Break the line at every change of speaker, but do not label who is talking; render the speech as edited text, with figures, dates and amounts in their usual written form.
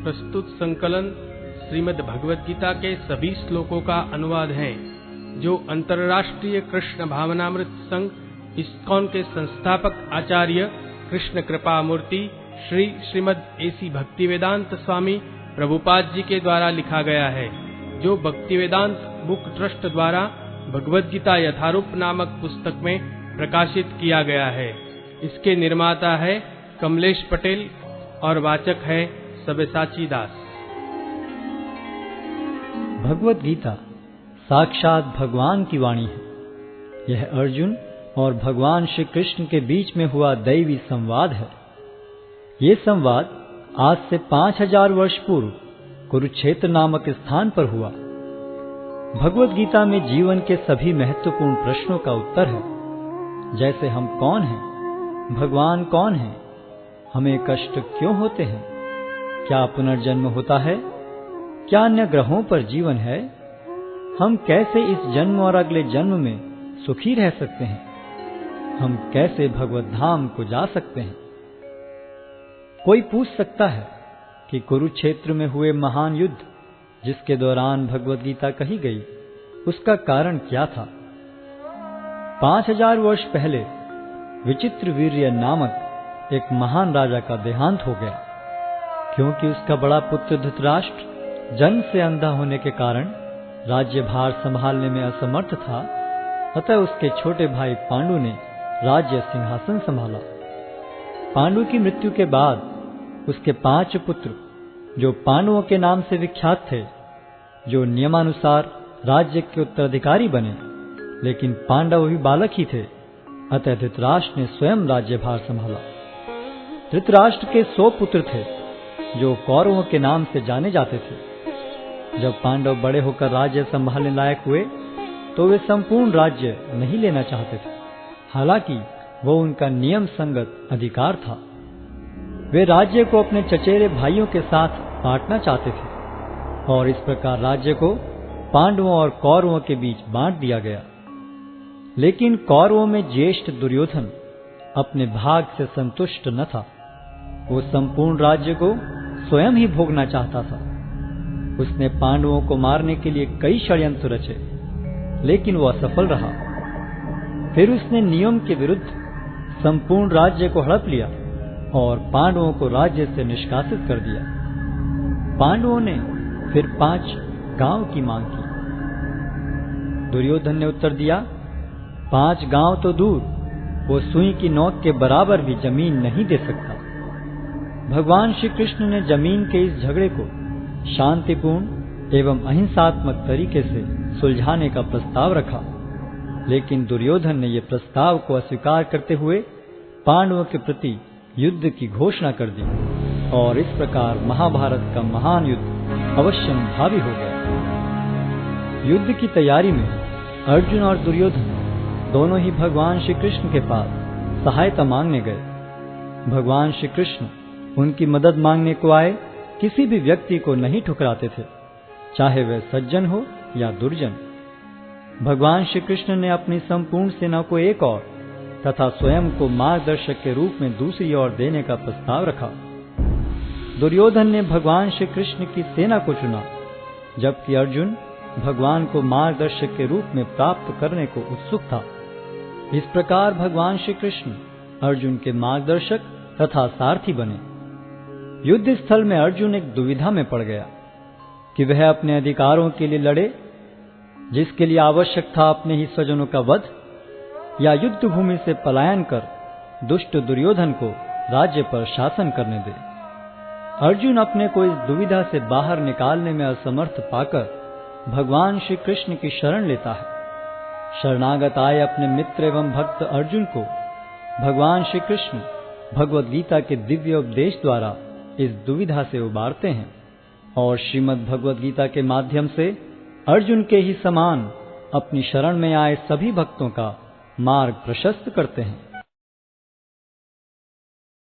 प्रस्तुत संकलन श्रीमद् भगवद गीता के सभी श्लोकों का अनुवाद है, जो अंतर्राष्ट्रीय कृष्ण भावनामृत संघ इस्कॉन के संस्थापक आचार्य कृष्ण कृपा मूर्ति श्री श्रीमद् एसी भक्तिवेदांत स्वामी प्रभुपाद जी के द्वारा लिखा गया है, जो भक्तिवेदांत बुक ट्रस्ट द्वारा भगवद गीता यथारूप नामक पुस्तक में प्रकाशित किया गया है। इसके निर्माता है कमलेश पटेल और वाचक है सबेसाची दास।
भगवद गीता साक्षात भगवान की वाणी है। यह अर्जुन और भगवान श्री कृष्ण के बीच में हुआ दैवी संवाद है। ये संवाद आज से 5000 वर्ष पूर्व कुरुक्षेत्र नामक स्थान पर हुआ। भगवद गीता में जीवन के सभी महत्वपूर्ण प्रश्नों का उत्तर है, जैसे हम कौन हैं, भगवान कौन है, हमें कष्ट क्यों होते हैं, क्या पुनर्जन्म होता है, क्या अन्य ग्रहों पर जीवन है, हम कैसे इस जन्म और अगले जन्म में सुखी रह सकते हैं, हम कैसे भगवत धाम को जा सकते हैं। कोई पूछ सकता है कि कुरुक्षेत्र में हुए महान युद्ध जिसके दौरान भगवद गीता कही गई, उसका कारण क्या था। 5000 वर्ष पहले विचित्रवीर्य नामक एक महान राजा का देहांत हो गया। क्योंकि उसका बड़ा पुत्र धृतराष्ट्र जन्म से अंधा होने के कारण राज्यभार संभालने में असमर्थ था, अतः उसके छोटे भाई पांडु ने राज्य सिंहासन संभाला। पांडु की मृत्यु के बाद उसके 5 पुत्र, जो पांडवों के नाम से विख्यात थे, जो नियमानुसार राज्य के उत्तराधिकारी बने, लेकिन पांडव भी बालक ही थे, अतः धृतराष्ट्र ने स्वयं राज्यभार संभाला। धृतराष्ट्र के 100 पुत्र थे, जो कौरवों के नाम से जाने जाते थे। जब पांडव बड़े होकर राज्य संभालने लायक हुए, तो वे संपूर्ण राज्य नहीं लेना चाहते थे, हालांकि वो उनका नियम संगत अधिकार था। वे राज्य को अपने चचेरे भाइयों के साथ बांटना चाहते थे, और इस प्रकार राज्य को पांडवों और कौरवों के बीच बांट दिया गया। लेकिन कौरवों में ज्येष्ठ दुर्योधन अपने भाग से संतुष्ट न था। वो संपूर्ण राज्य को स्वयं ही भोगना चाहता था। उसने पांडवों को मारने के लिए कई षड्यंत्र रचे, लेकिन वो असफल रहा। फिर उसने नियम के विरुद्ध संपूर्ण राज्य को हड़प लिया और पांडवों को राज्य से निष्कासित कर दिया। पांडवों ने फिर 5 गांव की मांग की। दुर्योधन ने उत्तर दिया, 5 गांव तो दूर, वो सुई की नोक के बराबर भी जमीन नहीं दे सकता। भगवान श्री कृष्ण ने जमीन के इस झगड़े को शांतिपूर्ण एवं अहिंसात्मक तरीके से सुलझाने का प्रस्ताव रखा, लेकिन दुर्योधन ने यह प्रस्ताव को अस्वीकार करते हुए पांडवों के प्रति युद्ध की घोषणा कर दी, और इस प्रकार महाभारत का महान युद्ध अवश्यंभावी हो गया। युद्ध की तैयारी में अर्जुन और दुर्योधन दोनों ही भगवान श्री कृष्ण के पास सहायता मांगने गए। भगवान श्री कृष्ण उनकी मदद मांगने को आए किसी भी व्यक्ति को नहीं ठुकराते थे, चाहे वह सज्जन हो या दुर्जन। भगवान श्री कृष्ण ने अपनी संपूर्ण सेना को एक ओर तथा स्वयं को मार्गदर्शक के रूप में दूसरी ओर देने का प्रस्ताव रखा। दुर्योधन ने भगवान श्री कृष्ण की सेना को चुना, जबकि अर्जुन भगवान को मार्गदर्शक के रूप में प्राप्त करने को उत्सुक था। इस प्रकार भगवान श्री कृष्ण अर्जुन के मार्गदर्शक तथा सारथी बने। युद्ध स्थल में अर्जुन एक दुविधा में पड़ गया कि वह अपने अधिकारों के लिए लड़े, जिसके लिए आवश्यक था अपने ही स्वजनों का वध, या युद्ध भूमि से पलायन कर दुष्ट दुर्योधन को राज्य पर शासन करने दे। अर्जुन अपने को इस दुविधा से बाहर निकालने में असमर्थ पाकर भगवान श्री कृष्ण की शरण लेता है। शरणागत आए अपने मित्र एवं भक्त अर्जुन को भगवान श्री कृष्ण भगवद गीता के दिव्य उपदेश द्वारा इस दुविधा से उबारते हैं, और श्रीमद् भगवद गीता के माध्यम से अर्जुन के ही समान अपनी शरण में आए सभी भक्तों का मार्ग प्रशस्त करते हैं।